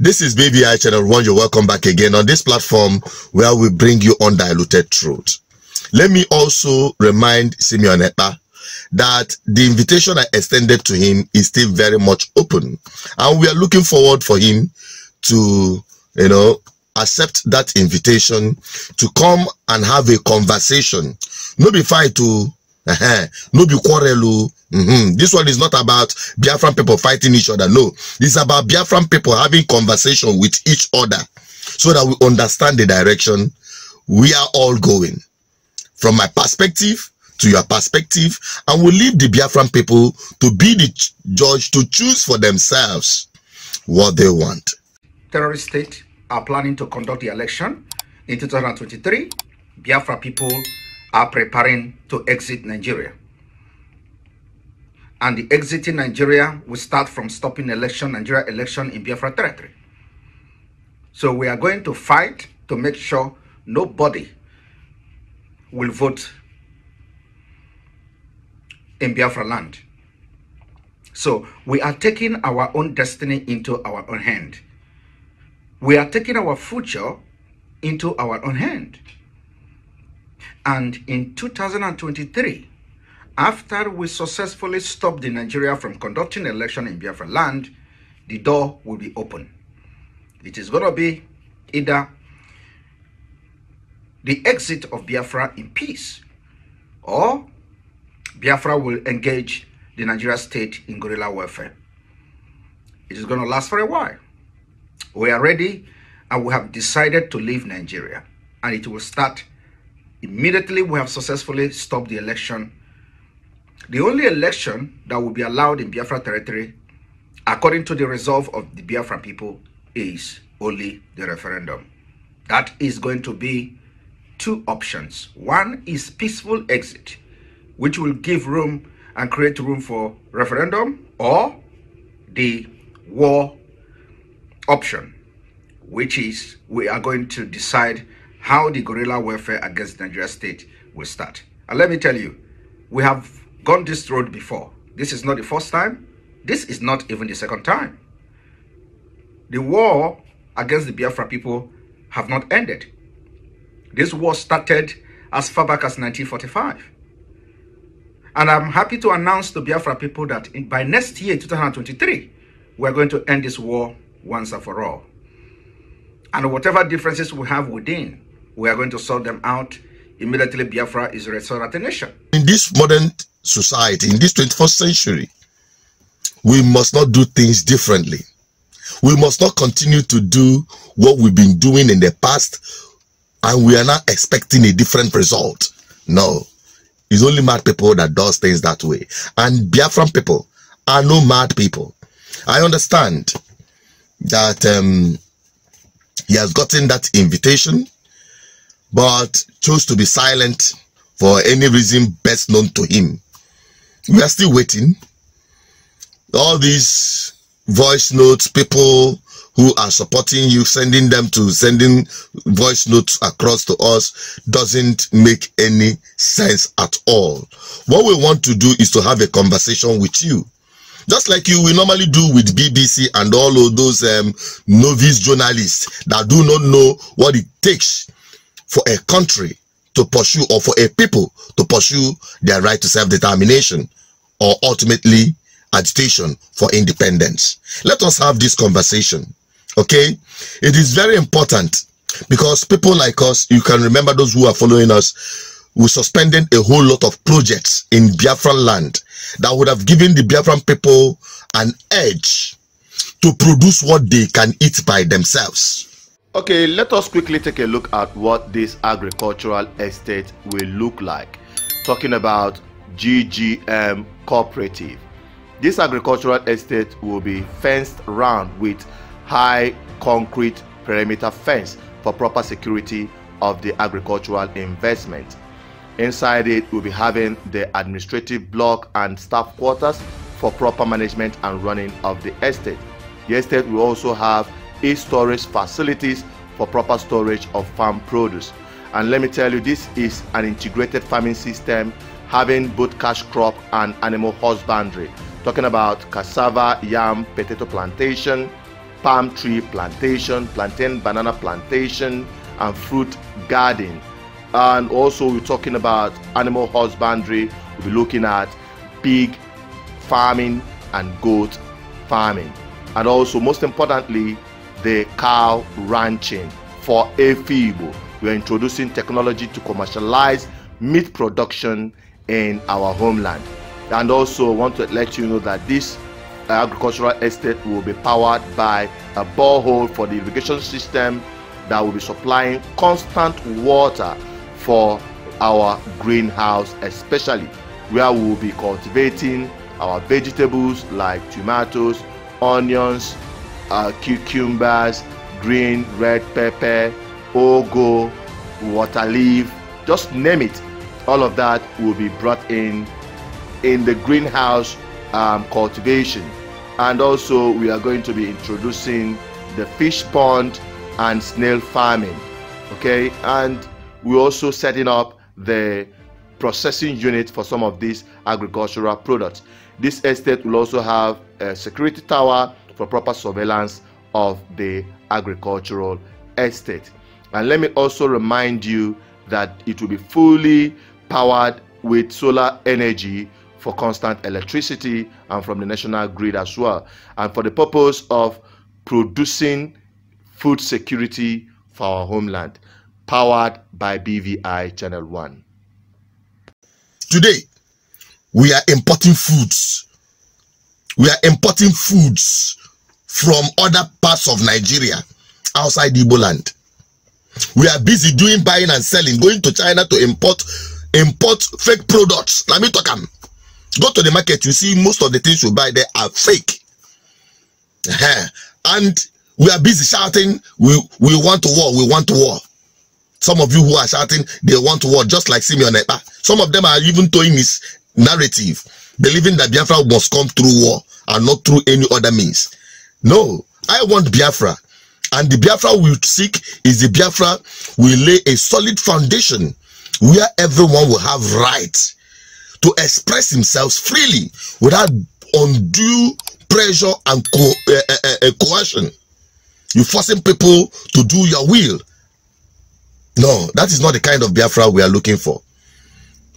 This is BBI Channel 1. You're welcome back again on this platform where we bring you undiluted truth. Let me also remind Simeon Ekpa that the invitation I extended to him is still very much open. And we are looking forward for him to, accept that invitation to come and have a conversation. No be fight to, no be quarrel. This one is not about Biafran people fighting each other. No, it's about Biafran people having conversation with each other so that we understand the direction we are all going. From my perspective to your perspective, and we'll leave the Biafran people to be the judge to choose for themselves what they want. Terrorist state are planning to conduct the election in 2023. Biafra people are preparing to exit Nigeria. And the exiting Nigeria will start from stopping Nigeria election in Biafra territory. So we are going to fight to make sure nobody will vote in Biafra land. So we are taking our own destiny into our own hand. We are taking our future into our own hand. And in 2023, after we successfully stop the Nigeria from conducting election in Biafra land, the door will be open. It is going to be either the exit of Biafra in peace, or Biafra will engage the Nigeria state in guerrilla warfare. It is going to last for a while. We are ready and we have decided to leave Nigeria, and it will start immediately we have successfully stopped the election. The only election that will be allowed in Biafra territory, according to the resolve of the Biafra people, is only the referendum. That is going to be two options. One is peaceful exit, which will give room and create room for referendum, or the war option, which is we are going to decide how the guerrilla warfare against the Nigeria state will start. And let me tell you, we have gone this road before. This is not the first time. This is not even the second time. The war against the Biafra people have not ended. This war started as far back as 1945. And I'm happy to announce to Biafra people that by next year, 2023, we're going to end this war once and for all. And whatever differences we have within, we are going to sort them out. Immediately, Biafra is restored as a nation. In this modern society, in this 21st century, we must not do things differently. We must not continue to do what we've been doing in the past, and we are not expecting a different result. No. It's only mad people that does things that way. And Biafran people are no mad people. I understand that he has gotten that invitation, but chose to be silent for any reason best known to him. We are still waiting. All these voice notes, people who are supporting you, sending voice notes across to us, doesn't make any sense at all. What we want to do is to have a conversation with you, just like you will normally do with BBC and all of those novice journalists that do not know what it takes for a country to pursue, or for a people to pursue their right to self-determination, or ultimately agitation for independence. Let us have this conversation. Okay, it is very important, because people like us, you can remember those who are following us, we suspended a whole lot of projects in Biafran land that would have given the Biafran people an edge to produce what they can eat by themselves. Okay, let us quickly take a look at what this agricultural estate will look like. Talking about GGM Cooperative. This agricultural estate will be fenced round with high concrete perimeter fence for proper security of the agricultural investment. Inside it, we'll be having the administrative block and staff quarters for proper management and running of the estate. The estate will also have storage facilities for proper storage of farm produce. And let me tell you, this is an integrated farming system having both cash crop and animal husbandry. Talking about cassava, yam, potato plantation, palm tree plantation, plantain banana plantation, and fruit garden. And also we're talking about animal husbandry. We'll be looking at pig farming and goat farming, and also most importantly the cow ranching for Efibo. We're introducing technology to commercialize meat production in our homeland. And also want to let you know that this agricultural estate will be powered by a borehole for the irrigation system that will be supplying constant water for our greenhouse, especially where we will be cultivating our vegetables like tomatoes, onions, cucumbers, green, red pepper, ugu, water leaf, just name it. All of that will be brought in the greenhouse cultivation. And also we are going to be introducing the fish pond and snail farming, okay? And we're also setting up the processing unit for some of these agricultural products. This estate will also have a security tower for proper surveillance of the agricultural estate. And let me also remind you that it will be fully powered with solar energy for constant electricity and from the national grid as well, and for the purpose of producing food security for our homeland, powered by BVI Channel 1. Today, we are importing foods. We are importing foods from other parts of Nigeria, outside Igbo land. We are busy doing buying and selling, going to China to import fake products. Let me talk them. Go to the market, you see most of the things you buy there are fake. And we are busy shouting, we want war, we want war. Some of you who are shouting, they want war, just like Simeon Ekpa. Some of them are even towing his narrative, believing that Biafra must come through war and not through any other means. No, I want Biafra. And the Biafra we seek is the Biafra will lay a solid foundation where everyone will have right to express themselves freely without undue pressure and coercion. You're forcing people to do your will. No, that is not the kind of Biafra we are looking for.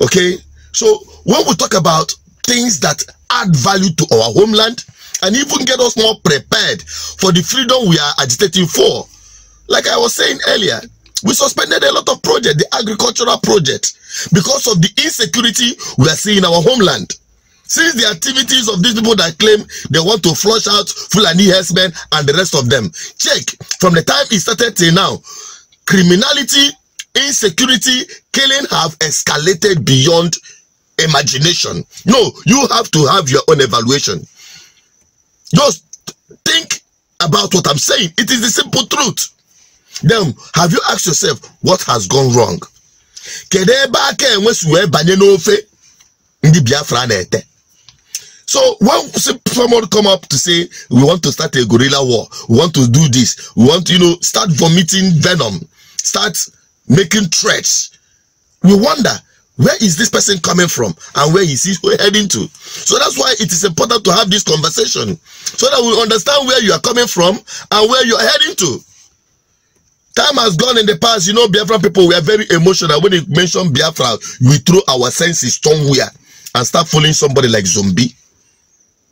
Okay? So when we talk about things that add value to our homeland and even get us more prepared for the freedom we are agitating for, like I was saying earlier, we suspended a lot of projects, the agricultural projects, because of the insecurity we are seeing in our homeland. Since the activities of these people that claim they want to flush out Fulani herdsmen and the rest of them, check, from the time it started till now, criminality, insecurity, killing have escalated beyond imagination. No, you have to have your own evaluation. Just think about what I'm saying. It is the simple truth. Then, have you asked yourself what has gone wrong? So when someone come up to say we want to start a guerrilla war, we want to do this, we want to start vomiting venom, start making threats, we wonder, where is this person coming from and where is he heading to? So that's why it is important to have this conversation so that we understand where you are coming from and where you are heading to. Time has gone in the past, Biafran people were very emotional. When they mention Biafra, we throw our senses somewhere and start following somebody like zombie.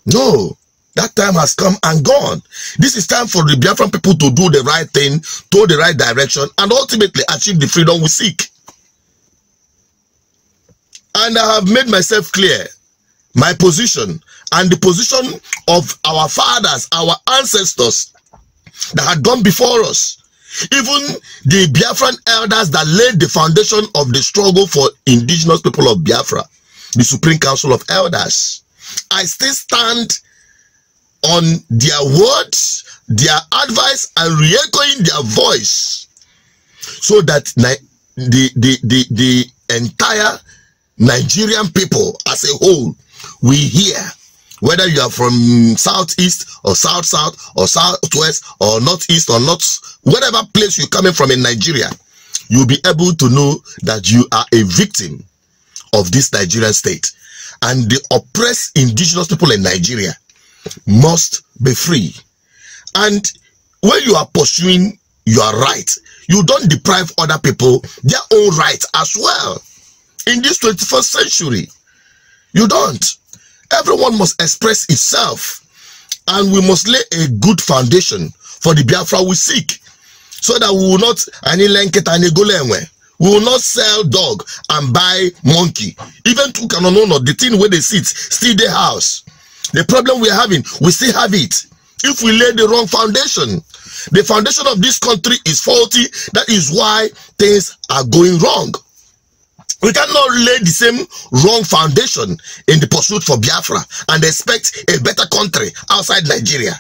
No, that time has come and gone. This is time for the Biafran people to do the right thing, to the right direction, and ultimately achieve the freedom we seek. And I have made myself clear, my position and the position of our fathers, our ancestors that had gone before us. Even the Biafran elders that laid the foundation of the struggle for indigenous people of Biafra, the Supreme Council of Elders. I still stand on their words, their advice, and re-echoing their voice so that the entire Nigerian people as a whole, we hear, whether you are from southeast or south or southwest or northeast or north, whatever place you're coming from in Nigeria, you'll be able to know that you are a victim of this Nigerian state. And the oppressed indigenous people in Nigeria must be free. And when you are pursuing your right, you don't deprive other people their own rights as well. In this 21st century, you don't. Everyone must express itself, and we must lay a good foundation for the Biafra we seek, so that we will not we will not sell dog and buy monkey. Even to Kanono, the thing where they sit, still their house. The problem we are having, we still have it. If we lay the wrong foundation, the foundation of this country is faulty. That is why things are going wrong. We cannot lay the same wrong foundation in the pursuit for Biafra and expect a better country outside Nigeria.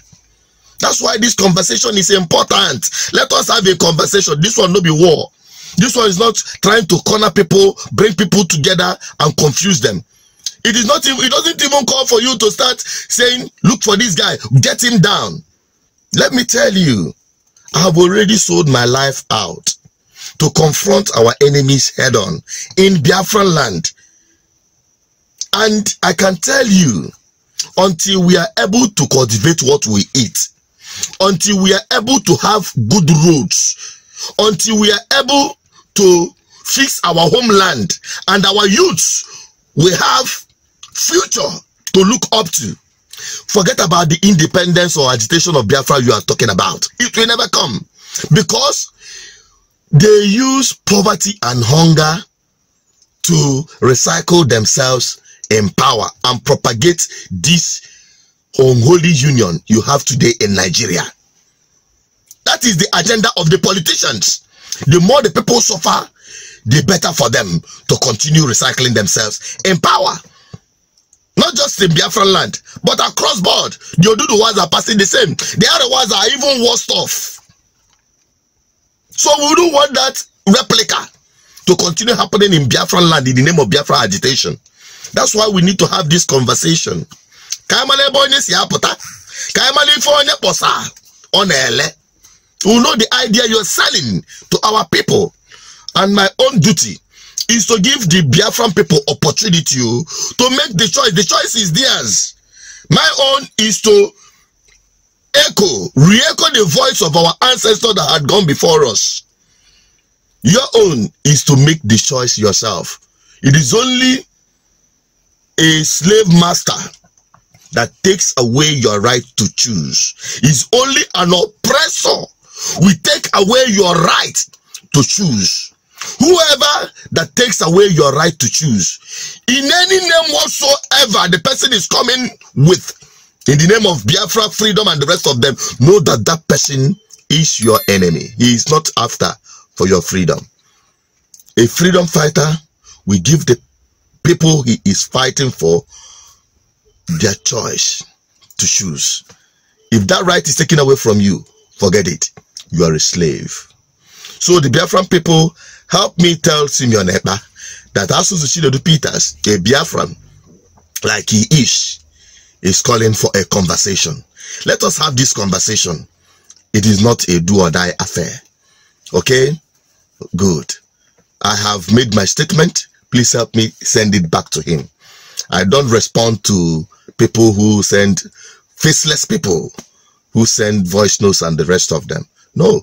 That's why this conversation is important. Let us have a conversation. This one no be war. This one is not trying to corner people, bring people together and confuse them. It is not. It doesn't even call for you to start saying, look for this guy, get him down. Let me tell you, I have already sold my life out to confront our enemies head on in Biafra land. And I can tell you, until we are able to cultivate what we eat, until we are able to have good roads, until we are able to fix our homeland and our youths will have future to look up to. Forget about the independence or agitation of Biafra you are talking about. It will never come, because they use poverty and hunger to recycle themselves in power and propagate this unholy union you have today in Nigeria. That is the agenda of the politicians. The more the people suffer, the better for them to continue recycling themselves in power. Not just in Biafra land, but across board. The Oduduwas are passing the same. The other ones are even worse off. So we don't want that replica to continue happening in Biafra land in the name of Biafra agitation. That's why we need to have this conversation. We know the idea you're selling to our people. And my own duty is to give the Biafran people opportunity to make the choice. The choice is theirs. My own is to re-echo the voice of our ancestors that had gone before us. Your own is to make the choice yourself. It is only a slave master that takes away your right to choose. It's only an oppressor will take away your right to choose. Whoever that takes away your right to choose, in any name whatsoever the person is coming with, in the name of Biafra, freedom, and the rest of them, know that that person is your enemy. He is not after for your freedom. A freedom fighter will give the people he is fighting for their choice to choose. If that right is taken away from you, forget it. You are a slave. So the Biafran people, help me tell Simeon Ekpa that Asusu Peters, a Biafran, like he is calling for a conversation. Let us have this conversation. It is not a do or die affair. Okay? Good. I have made my statement. Please help me send it back to him. I don't respond to people who send, faceless people who send voice notes and the rest of them. No.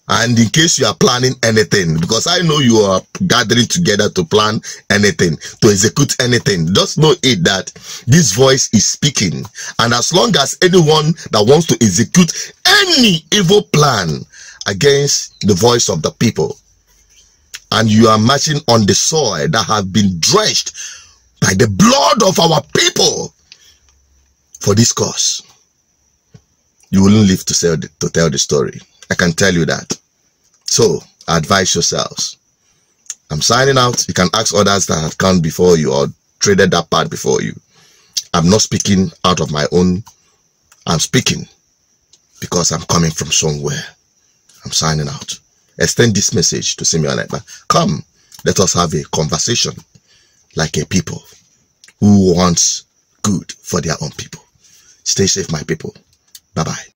And in case you are planning anything, because I know you are gathering together to plan anything, to execute anything, just know it that this voice is speaking. And as long as anyone that wants to execute any evil plan against the voice of the people, and you are marching on the soil that have been drenched by the blood of our people for this cause, you wouldn't live to tell the story. I can tell you that. So, advise yourselves. I'm signing out. You can ask others that have come before you or traded that part before you. I'm not speaking out of my own. I'm speaking because I'm coming from somewhere. I'm signing out. Extend this message to Simeon Ekpa. Come, let us have a conversation like a people who wants good for their own people. Stay safe, my people. Bye-bye.